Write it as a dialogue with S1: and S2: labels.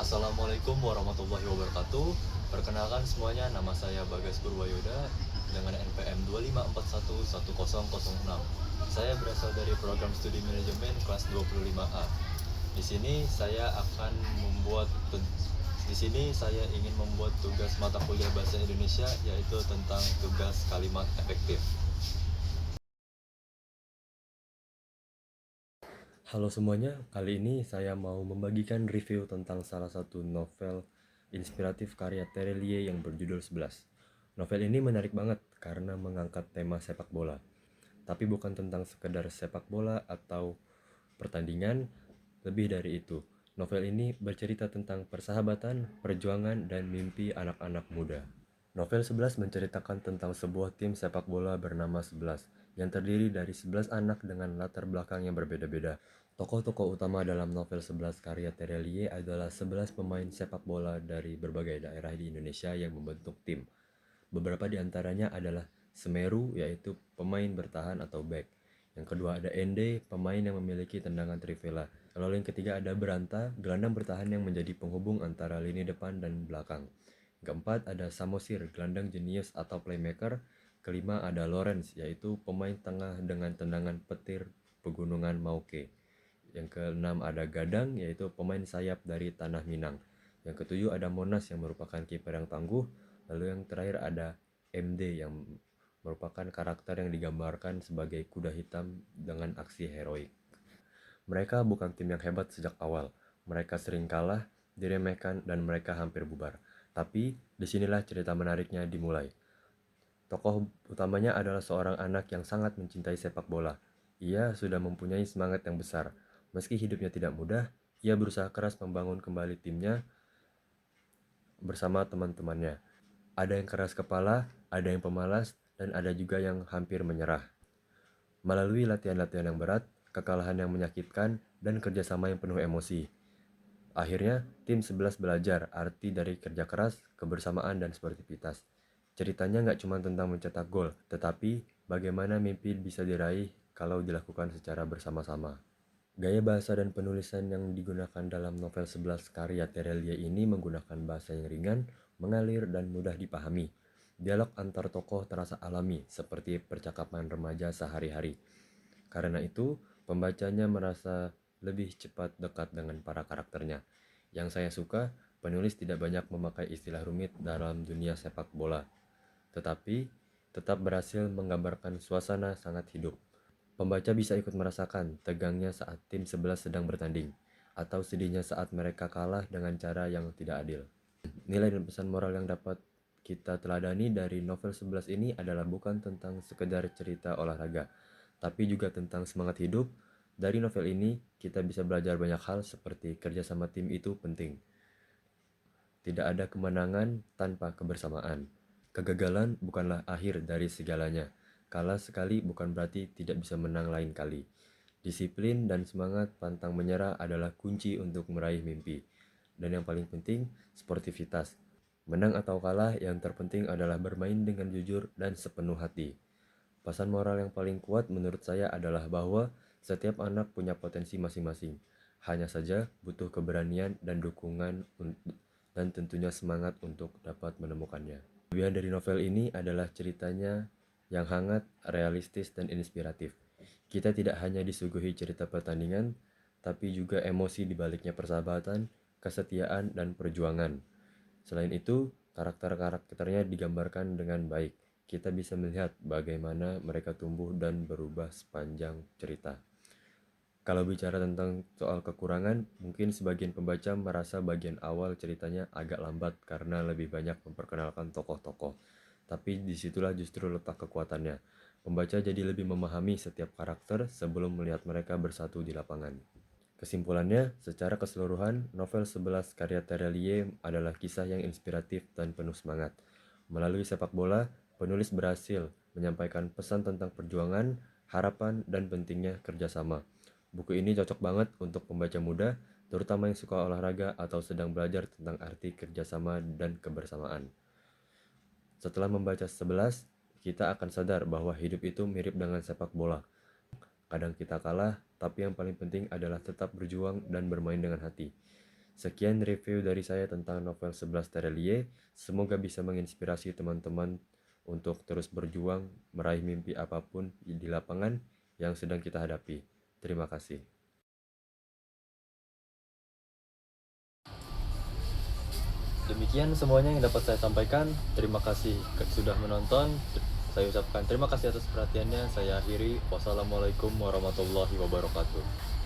S1: Assalamualaikum warahmatullahi wabarakatuh. Perkenalkan semuanya, nama saya Bagas Purwayoda dengan NPM 254110006. Saya berasal dari program studi manajemen kelas 25A. Di sini saya akan membuat di sini saya ingin membuat tugas mata kuliah bahasa Indonesia, yaitu tentang tugas kalimat efektif. Halo semuanya, kali ini saya mau membagikan review tentang salah satu novel inspiratif karya Terelie yang berjudul 11. Novel ini menarik banget karena mengangkat tema sepak bola. Tapi bukan tentang sekedar sepak bola atau pertandingan, lebih dari itu. Novel ini bercerita tentang persahabatan, perjuangan, dan mimpi anak-anak muda. Novel 11 menceritakan tentang sebuah tim sepak bola bernama 11 yang terdiri dari 11 anak dengan latar belakang yang berbeda-beda. Tokoh-tokoh utama dalam novel 11 karya Terelie adalah 11 pemain sepak bola dari berbagai daerah di Indonesia yang membentuk tim. Beberapa di antaranya adalah Semeru, yaitu pemain bertahan atau back. Yang kedua ada Ende, pemain yang memiliki tendangan trivela. Lalu yang ketiga ada Beranta, gelandang bertahan yang menjadi penghubung antara lini depan dan belakang. Keempat ada Samosir, gelandang jenius atau playmaker. Kelima ada Lawrence, yaitu pemain tengah dengan tendangan petir pegunungan Mauke. Yang keenam ada Gadang, yaitu pemain sayap dari Tanah Minang. Yang ketujuh ada Monas yang merupakan kiper yang tangguh. Lalu yang terakhir ada MD yang merupakan karakter yang digambarkan sebagai kuda hitam dengan aksi heroik. Mereka bukan tim yang hebat sejak awal. Mereka sering kalah, diremehkan, dan mereka hampir bubar. Tapi disinilah cerita menariknya dimulai. Tokoh utamanya adalah seorang anak yang sangat mencintai sepak bola. Ia sudah mempunyai semangat yang besar. Meski hidupnya tidak mudah, ia berusaha keras membangun kembali timnya bersama teman-temannya. Ada yang keras kepala, ada yang pemalas, dan ada juga yang hampir menyerah. Melalui latihan-latihan yang berat, kekalahan yang menyakitkan, dan kerjasama yang penuh emosi. Akhirnya, tim 11 belajar arti dari kerja keras, kebersamaan, dan sportivitas. Ceritanya nggak cuma tentang mencetak gol, tetapi bagaimana mimpi bisa diraih kalau dilakukan secara bersama-sama. Gaya bahasa dan penulisan yang digunakan dalam novel 11 karya Terelie ini menggunakan bahasa yang ringan, mengalir, dan mudah dipahami. Dialog antar tokoh terasa alami, seperti percakapan remaja sehari-hari. Karena itu, pembacanya merasa lebih cepat dekat dengan para karakternya. Yang saya suka, penulis tidak banyak memakai istilah rumit dalam dunia sepak bola, tetapi tetap berhasil menggambarkan suasana sangat hidup. Pembaca bisa ikut merasakan tegangnya saat tim sebelah sedang bertanding, atau sedihnya saat mereka kalah dengan cara yang tidak adil. Nilai dan pesan moral yang dapat kita teladani dari novel 11 ini adalah bukan tentang sekedar cerita olahraga, tapi juga tentang semangat hidup. Dari novel ini, kita bisa belajar banyak hal seperti kerjasama tim itu penting. Tidak ada kemenangan tanpa kebersamaan. Kegagalan bukanlah akhir dari segalanya. Kalah sekali bukan berarti tidak bisa menang lain kali. Disiplin dan semangat pantang menyerah adalah kunci untuk meraih mimpi. Dan yang paling penting, sportivitas. Menang atau kalah, yang terpenting adalah bermain dengan jujur dan sepenuh hati. Pesan moral yang paling kuat menurut saya adalah bahwa setiap anak punya potensi masing-masing. Hanya saja butuh keberanian dan dukungan dan tentunya semangat untuk dapat menemukannya. Kelebihan dari novel ini adalah ceritanya yang hangat, realistis, dan inspiratif. Kita tidak hanya disuguhi cerita pertandingan, tapi juga emosi di baliknya persahabatan, kesetiaan, dan perjuangan. Selain itu, karakter-karakternya digambarkan dengan baik. Kita bisa melihat bagaimana mereka tumbuh dan berubah sepanjang cerita. Kalau bicara tentang soal kekurangan, mungkin sebagian pembaca merasa bagian awal ceritanya agak lambat karena lebih banyak memperkenalkan tokoh-tokoh. Tapi disitulah justru letak kekuatannya. Pembaca jadi lebih memahami setiap karakter sebelum melihat mereka bersatu di lapangan. Kesimpulannya, secara keseluruhan, novel 11 karya Terelie adalah kisah yang inspiratif dan penuh semangat. Melalui sepak bola, penulis berhasil menyampaikan pesan tentang perjuangan, harapan, dan pentingnya kerjasama. Buku ini cocok banget untuk pembaca muda, terutama yang suka olahraga atau sedang belajar tentang arti kerjasama dan kebersamaan. Setelah membaca 11, kita akan sadar bahwa hidup itu mirip dengan sepak bola. Kadang kita kalah, tapi yang paling penting adalah tetap berjuang dan bermain dengan hati. Sekian review dari saya tentang novel 11 Terelie. Semoga bisa menginspirasi teman-teman untuk terus berjuang meraih mimpi apapun di lapangan yang sedang kita hadapi. Terima kasih. Demikian semuanya yang dapat saya sampaikan. Terima kasih sudah menonton. Saya ucapkan terima kasih atas perhatiannya. Saya akhiri. Wassalamualaikum warahmatullahi wabarakatuh.